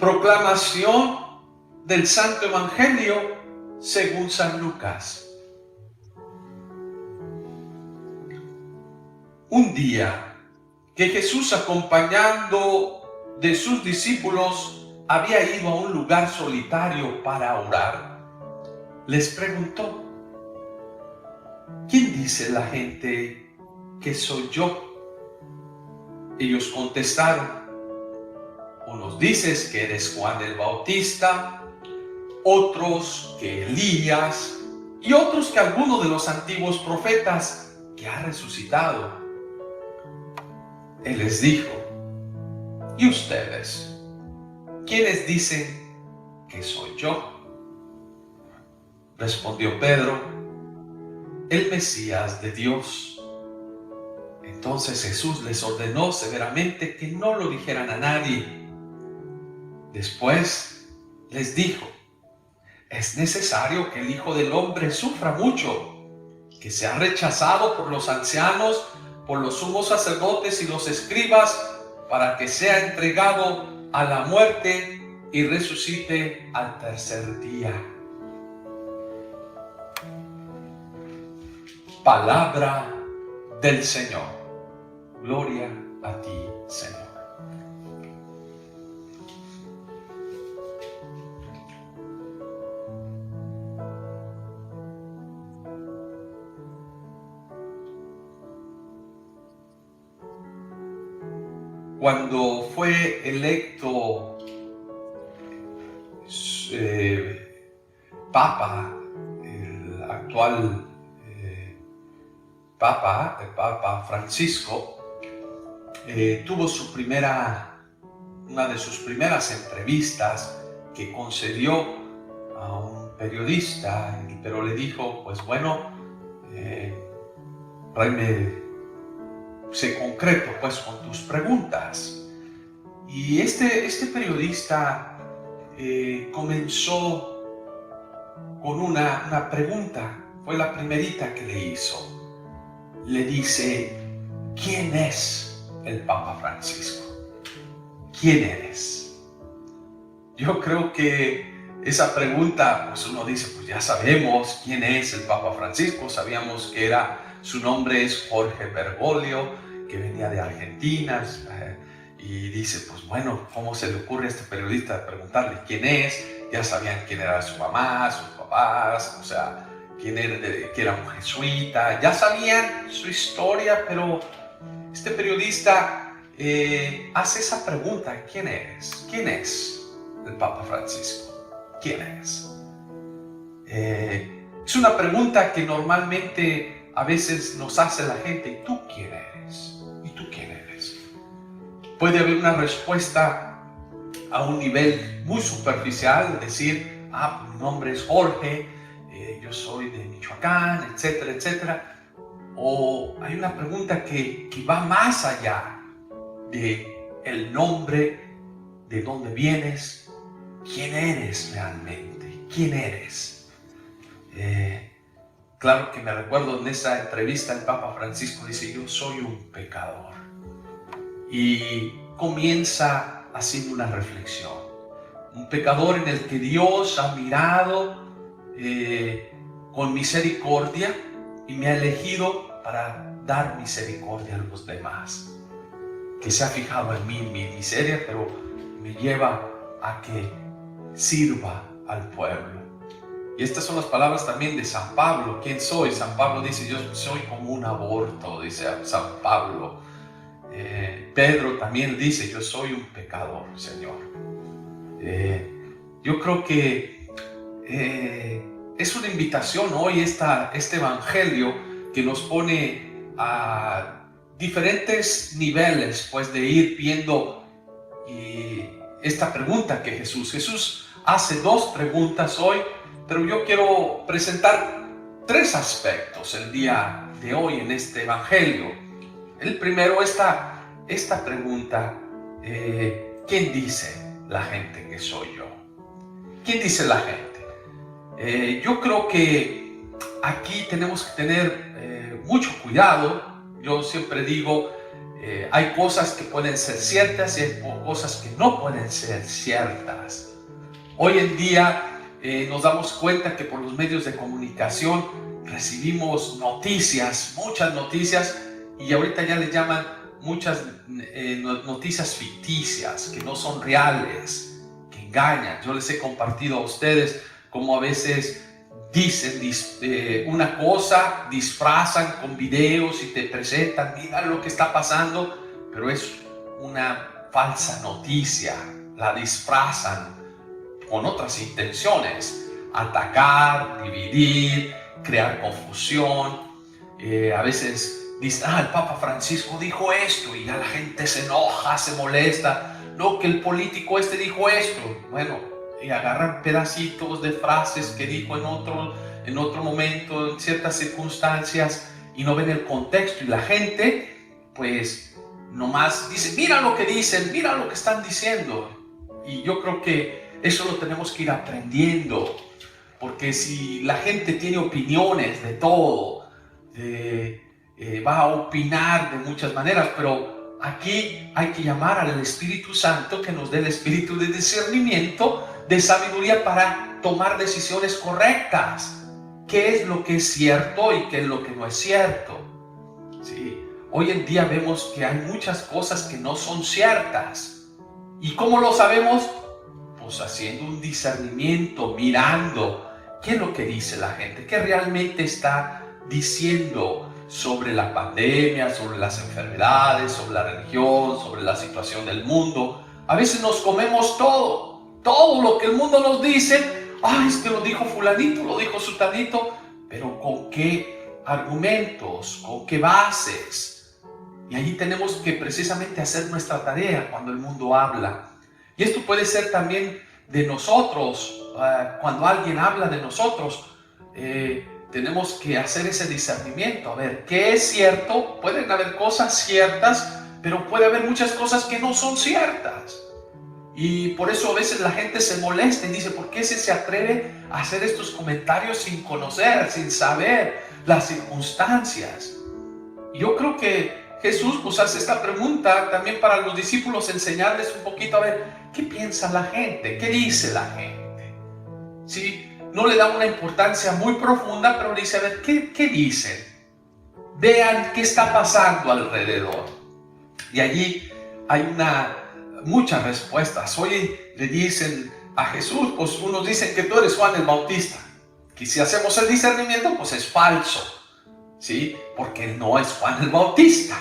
Proclamación del Santo Evangelio según San Lucas. Un día que Jesús, acompañado de sus discípulos, había ido a un lugar solitario para orar, les preguntó: ¿quién dice la gente que soy yo? Ellos contestaron: unos dicen que eres Juan el Bautista, otros que Elías, y otros que alguno de los antiguos profetas que ha resucitado. Él les dijo: ¿y ustedes? ¿Quiénes dicen que soy yo? Respondió Pedro: el Mesías de Dios. Entonces Jesús les ordenó severamente que no lo dijeran a nadie. Después les dijo: es necesario que el Hijo del Hombre sufra mucho, que sea rechazado por los ancianos, por los sumos sacerdotes y los escribas, para que sea entregado a la muerte y resucite al tercer día. Palabra del Señor. Gloria a ti, Señor. Cuando fue electo Papa, el actual el Papa Francisco, tuvo una de sus primeras entrevistas que concedió a un periodista, pero le dijo: pues bueno, sé concreto pues con tus preguntas. Y este periodista comenzó con una pregunta, fue la primerita que le hizo. Le dice: ¿quién es el Papa Francisco? ¿Quién eres? Yo creo que esa pregunta, pues uno dice: pues ya sabemos quién es el Papa Francisco, sabíamos que su nombre es Jorge Bergoglio, que venía de Argentina, y dice: pues bueno, ¿cómo se le ocurre a este periodista preguntarle quién es? Ya sabían quién era su mamá, sus papás, o sea, que era un jesuita, ya sabían su historia, pero este periodista hace esa pregunta: ¿quién eres? ¿Quién es el Papa Francisco? ¿Quién es? Es una pregunta que normalmente a veces nos hace la gente: ¿y tú quién eres? ¿Y tú quién eres? Puede haber una respuesta a un nivel muy superficial, decir: mi nombre es Jorge, yo soy de Michoacán, etcétera, etcétera. O hay una pregunta que va más allá de el nombre, de dónde vienes, quién eres realmente, quién eres. Claro que me recuerdo en esa entrevista el Papa Francisco dice: yo soy un pecador. Y comienza haciendo una reflexión. Un pecador en el que Dios ha mirado con misericordia y me ha elegido para dar misericordia a los demás. Que se ha fijado en mí, en mi miseria, pero me lleva a que sirva al pueblo. Y estas son las palabras también de San Pablo. ¿Quién soy? San Pablo dice: yo soy como un aborto, dice San Pablo. Pedro también dice: yo soy un pecador, Señor. Yo creo que es una invitación hoy este evangelio que nos pone a diferentes niveles, pues, de ir viendo esta pregunta que Jesús hace dos preguntas hoy, pero yo quiero presentar tres aspectos el día de hoy en este evangelio. El primero, esta pregunta: ¿quién dice la gente que soy yo? ¿Quién dice la gente? Yo creo que aquí tenemos que tener mucho cuidado. Yo siempre digo, hay cosas que pueden ser ciertas y hay cosas que no pueden ser ciertas. Hoy en día nos damos cuenta que por los medios de comunicación recibimos noticias, muchas noticias, y ahorita ya les llaman muchas noticias ficticias, que no son reales, que engañan. Yo les he compartido a ustedes cómo a veces dicen una cosa, disfrazan con videos y te presentan, mira lo que está pasando, pero es una falsa noticia, la disfrazan con otras intenciones, atacar, dividir, crear confusión. A veces dicen, el Papa Francisco dijo esto, y ya la gente se enoja, se molesta. No, que el político dijo esto. Bueno, y agarran pedacitos de frases que dijo en otro momento, en ciertas circunstancias, y no ven el contexto. Y la gente, pues, nomás dice, mira lo que dicen, mira lo que están diciendo. Y yo creo que eso lo tenemos que ir aprendiendo, porque si la gente tiene opiniones de todo, va a opinar de muchas maneras, pero aquí hay que llamar al Espíritu Santo que nos dé el espíritu de discernimiento, de sabiduría para tomar decisiones correctas. ¿Qué es lo que es cierto y qué es lo que no es cierto? Sí. Hoy en día vemos que hay muchas cosas que no son ciertas. ¿Y cómo lo sabemos? Pues haciendo un discernimiento, mirando qué es lo que dice la gente, qué realmente está diciendo sobre la pandemia, sobre las enfermedades, sobre la religión, sobre la situación del mundo. A veces nos comemos todo lo que el mundo nos dice. Es que lo dijo fulanito, lo dijo sutanito, pero ¿con qué argumentos? ¿Con qué bases? Y allí tenemos que precisamente hacer nuestra tarea cuando el mundo habla. Y esto puede ser también de nosotros, cuando alguien habla de nosotros, tenemos que hacer ese discernimiento, a ver, ¿qué es cierto? Pueden haber cosas ciertas, pero puede haber muchas cosas que no son ciertas. Y por eso a veces la gente se molesta y dice, ¿por qué se atreve a hacer estos comentarios sin conocer, sin saber las circunstancias? Y yo creo que Jesús pues hace esta pregunta también para los discípulos, enseñarles un poquito a ver qué piensa la gente, qué dice la gente. ¿Sí? No le da una importancia muy profunda, pero dice, a ver, ¿qué dicen? Vean qué está pasando alrededor. Y allí hay muchas respuestas. Hoy le dicen a Jesús, pues unos dicen que tú eres Juan el Bautista, que si hacemos el discernimiento, pues es falso, ¿sí? Porque él no es Juan el Bautista.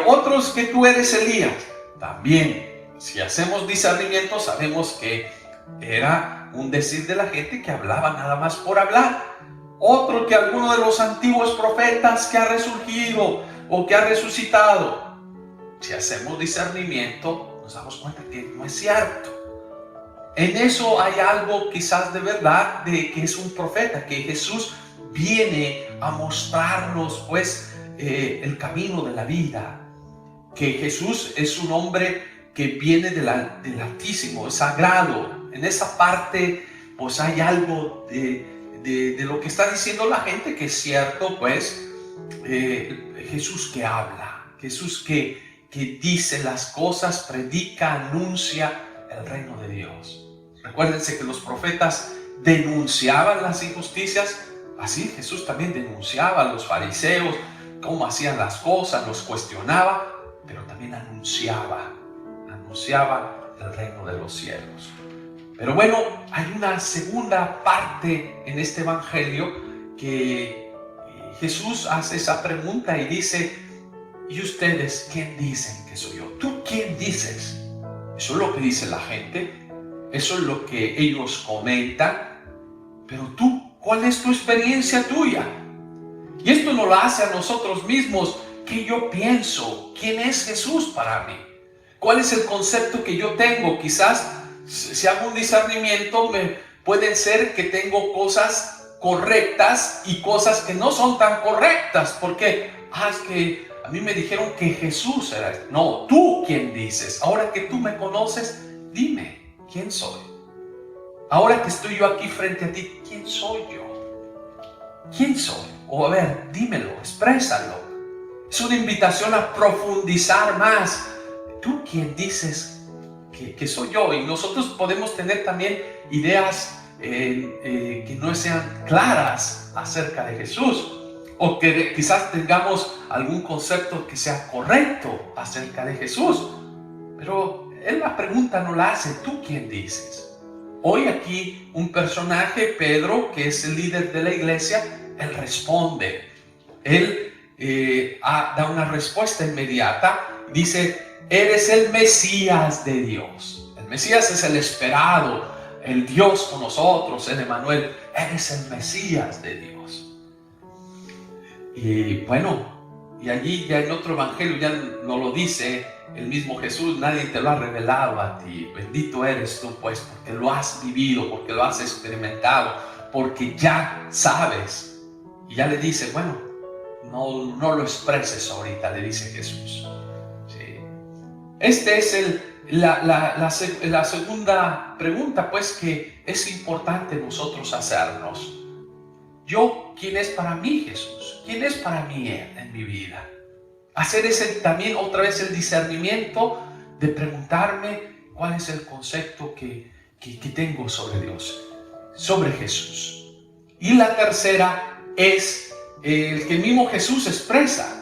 Otros que tú eres Elías, también. Si hacemos discernimiento, sabemos que era un decir de la gente que hablaba nada más por hablar. Otro que alguno de los antiguos profetas que ha resurgido o que ha resucitado. Si hacemos discernimiento, nos damos cuenta que no es cierto. En eso hay algo quizás de verdad, de que es un profeta, que Jesús viene a mostrarnos pues el camino de la vida, que Jesús es un hombre que viene del Altísimo, es sagrado. En esa parte pues hay algo de lo que está diciendo la gente que es cierto, pues Jesús que habla, Jesús que dice las cosas, predica, anuncia el reino de Dios. Recuérdense que los profetas denunciaban las injusticias, así Jesús también denunciaba a los fariseos, cómo hacían las cosas, los cuestionaba, pero también anunciaba el reino de los cielos. Pero bueno, hay una segunda parte en este evangelio que Jesús hace esa pregunta y dice, ¿y ustedes quién dicen que soy yo? ¿Tú quién dices? Eso es lo que dice la gente, eso es lo que ellos comentan, pero tú, ¿cuál es tu experiencia tuya? Y esto nos lo hace a nosotros mismos. ¿Qué yo pienso? ¿Quién es Jesús para mí? ¿Cuál es el concepto que yo tengo? Quizás si hago un discernimiento, pueden ser que tengo cosas correctas y cosas que no son tan correctas. ¿Por qué? Es que a mí me dijeron que Jesús era. No, ¿tú quién dices? Ahora que tú me conoces, dime, ¿quién soy? Ahora que estoy yo aquí frente a ti, ¿quién soy yo? ¿Quién soy? O a ver, dímelo, exprésalo. Es una invitación a profundizar más. ¿Tú quién dices que soy yo? Y nosotros podemos tener también ideas que no sean claras acerca de Jesús, o que quizás tengamos algún concepto que sea correcto acerca de Jesús, pero él la pregunta no la hace. ¿Tú quién dices? Hoy aquí un personaje, Pedro, que es el líder de la iglesia, él responde. Él da una respuesta inmediata. Dice: eres el Mesías de Dios. El Mesías es el esperado, el Dios con nosotros, el Emmanuel. Eres el Mesías de Dios. Y bueno, y allí ya en otro evangelio ya no lo dice el mismo Jesús: nadie te lo ha revelado a ti. Bendito eres tú, pues, porque lo has vivido, porque lo has experimentado, porque ya sabes. Y ya le dice: bueno, no lo expreses ahorita, le dice Jesús. Sí. Esta es la segunda pregunta, pues, que es importante nosotros hacernos. Yo, ¿quién es para mí Jesús? ¿Quién es para mí en mi vida? Hacer también otra vez el discernimiento de preguntarme cuál es el concepto que tengo sobre Dios, sobre Jesús. Y la tercera es el que mismo Jesús expresa.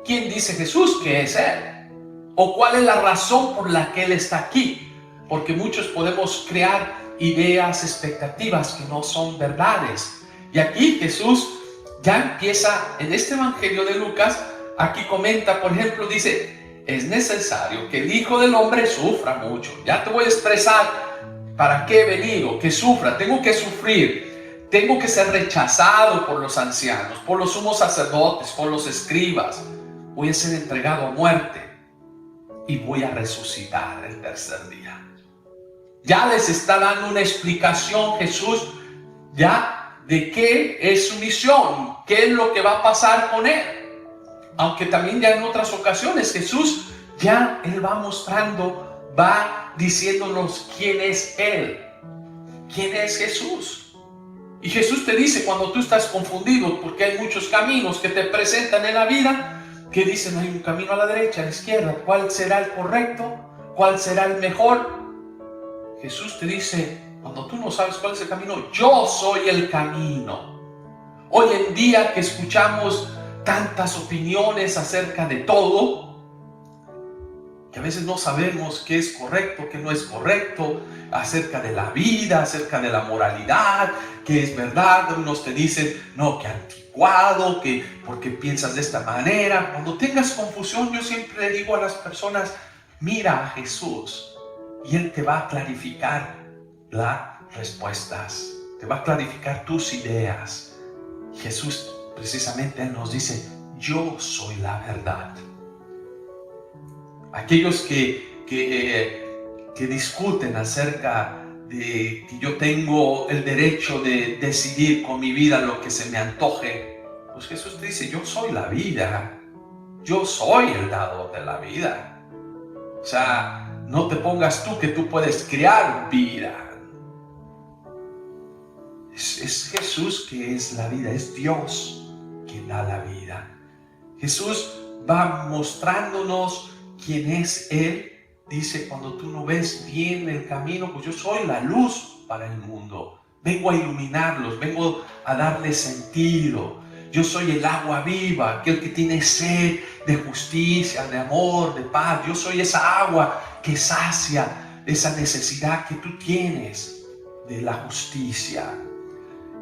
¿Quién dice Jesús que es Él? ¿O cuál es la razón por la que Él está aquí? Porque muchos podemos crear ideas, expectativas que no son verdades. Y aquí Jesús ya empieza en este evangelio de Lucas. Aquí comenta, por ejemplo, dice: es necesario que el Hijo del Hombre sufra mucho. Ya te voy a expresar para qué he venido, que sufra. Tengo que sufrir, tengo que ser rechazado por los ancianos, por los sumos sacerdotes, por los escribas. Voy a ser entregado a muerte y voy a resucitar el tercer día. Ya les está dando una explicación Jesús ya de qué es su misión, qué es lo que va a pasar con Él. Aunque también ya en otras ocasiones Jesús Él va mostrando, va diciéndonos quién es Él, quién es Jesús. Y Jesús te dice, cuando tú estás confundido, porque hay muchos caminos que te presentan en la vida, que dicen: hay un camino a la derecha, a la izquierda, ¿cuál será el correcto? ¿Cuál será el mejor? Jesús te dice, cuando tú no sabes cuál es el camino, yo soy el camino. Hoy en día que escuchamos tantas opiniones acerca de todo, que a veces no sabemos qué es correcto, qué no es correcto, acerca de la vida, acerca de la moralidad, qué es verdad. Unos te dicen: no, qué anticuado, que porque piensas de esta manera. Cuando tengas confusión, yo siempre le digo a las personas: mira a Jesús y Él te va a clarificar las respuestas, te va a clarificar tus ideas. Jesús precisamente Él nos dice: yo soy la verdad. Aquellos que discuten acerca de que yo tengo el derecho de decidir con mi vida lo que se me antoje, pues Jesús te dice: yo soy la vida, yo soy el dador de la vida. O sea, no te pongas tú que tú puedes crear vida. Es Jesús que es la vida, es Dios quien da la vida. Jesús va mostrándonos quién es Él. Dice: cuando tú no ves bien el camino, pues yo soy la luz para el mundo. Vengo a iluminarlos, vengo a darles sentido. Yo soy el agua viva, aquel que tiene sed de justicia, de amor, de paz. Yo soy esa agua que sacia esa necesidad que tú tienes de la justicia.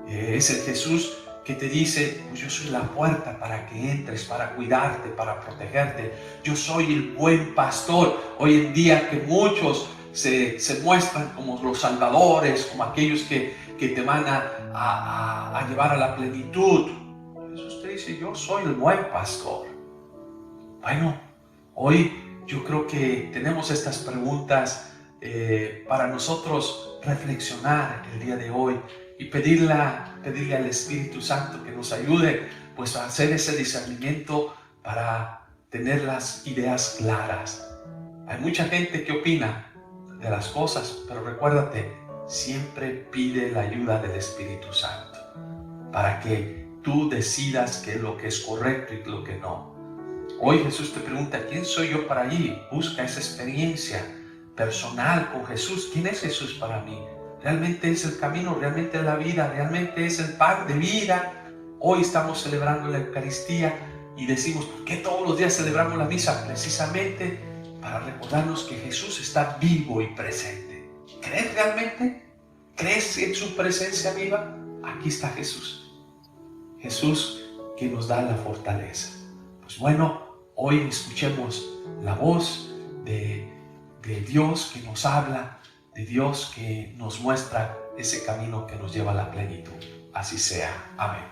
Es el Jesús que te dice: pues yo soy la puerta para que entres, para cuidarte, para protegerte. Yo soy el buen pastor. Hoy en día que muchos se muestran como los salvadores, como aquellos que te van a llevar a la plenitud. Jesús te dice: yo soy el buen pastor. Bueno, hoy yo creo que tenemos estas preguntas para nosotros reflexionar el día de hoy y pedirle al Espíritu Santo que nos ayude, pues, a hacer ese discernimiento para tener las ideas claras. Hay mucha gente que opina de las cosas, pero recuérdate, siempre pide la ayuda del Espíritu Santo para que tú decidas qué es lo que es correcto y lo que no. Hoy Jesús te pregunta, ¿quién soy yo para ir? Busca esa experiencia personal con Jesús. ¿Quién es Jesús para mí? ¿Realmente es el camino? ¿Realmente es la vida? ¿Realmente es el pan de vida? Hoy estamos celebrando la Eucaristía y decimos, ¿por qué todos los días celebramos la misa? Precisamente para recordarnos que Jesús está vivo y presente. ¿Crees realmente? ¿Crees en su presencia viva? Aquí está Jesús. Jesús que nos da la fortaleza. Pues bueno, hoy escuchemos la voz de Dios que nos habla, de Dios que nos muestra ese camino que nos lleva a la plenitud. Así sea. Amén.